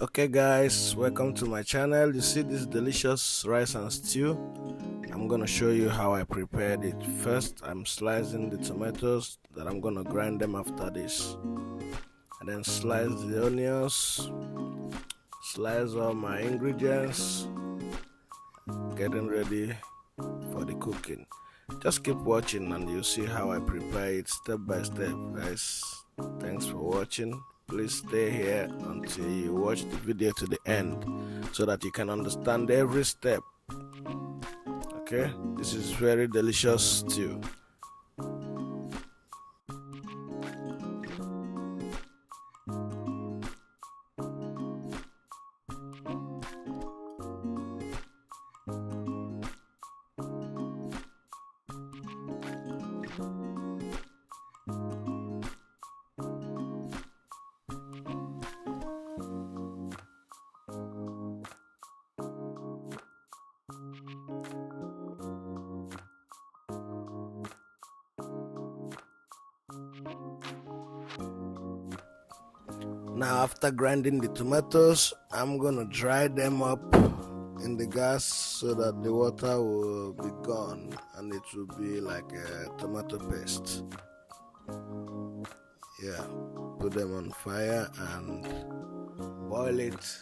Okay guys, welcome to my channel. You see this delicious rice and stew. I'm gonna show you how I prepared it. First, I'm slicing the tomatoes that I'm gonna grind them after this, and then slice the onions, slice all my ingredients, getting ready for the cooking. Just keep watching and you'll see how I prepare it step by step. Guys, thanks for watching. Please stay here until you watch the video to the end so that you can understand every step. Okay, this is very delicious stew. Now after grinding the tomatoes, I'm gonna dry them up in the gas so that the water will be gone and it will be like a tomato paste. Yeah, put them on fire and boil it.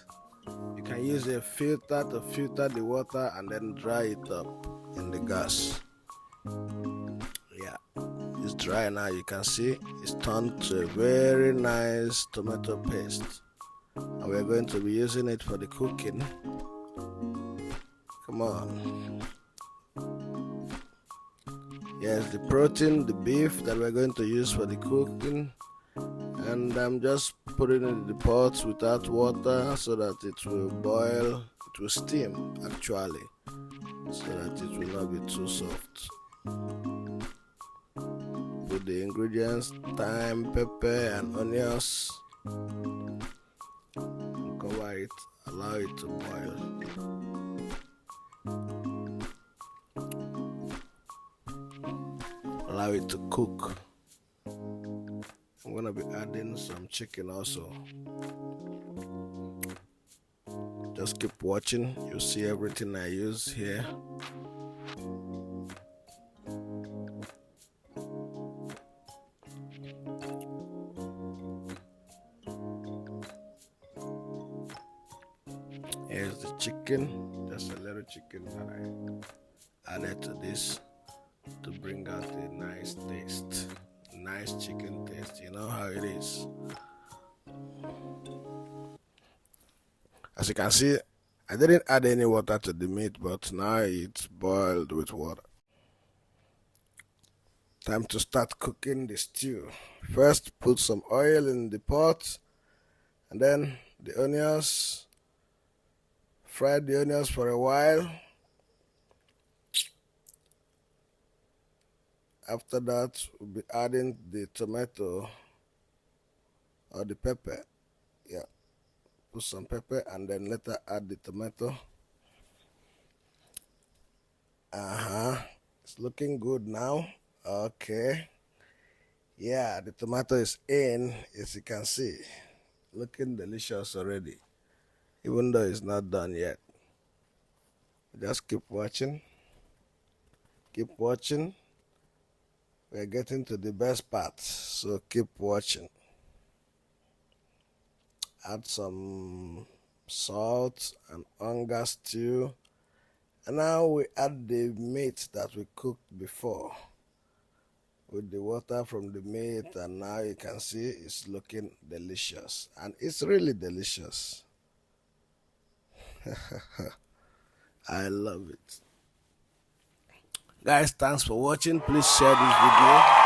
You can use a filter to filter the water and then dry it up in the gas. Yeah, it's dry now. You can see it's turned to a very nice tomato paste, and we're going to be using it for the cooking. Come on. Yes, the protein, the beef that we're going to use for the cooking, and I'm just putting it in the pot without water so that it will boil, it will steam actually, so that it will not be too soft. Put the ingredients, thyme, pepper and onions, cover it, allow it to boil. Allow it to cook. I'm gonna be adding some chicken also. Just keep watching, you'll see everything I use here. Here's the chicken, just a little chicken that I added to this to bring out a nice taste, nice chicken taste. You know how it is. As you can see, I didn't add any water to the meat, but now it's boiled with water. Time to start cooking the stew. First, put some oil in the pot, and then the onions. Fry the onions for a while. After that, we'll be adding the tomato or the pepper. Yeah, put some pepper and then later add the tomato. It's looking good now. Okay. Yeah, the tomato is in, as you can see. Looking delicious already, even though it's not done yet. Just keep watching. Keep watching. We're getting to the best part, so keep watching. Add some salt and hunger stew, and now we add the meat that we cooked before with the water from the meat, and now you can see it's looking delicious, and it's really delicious. I love it. Guys, thanks for watching. Please share this video.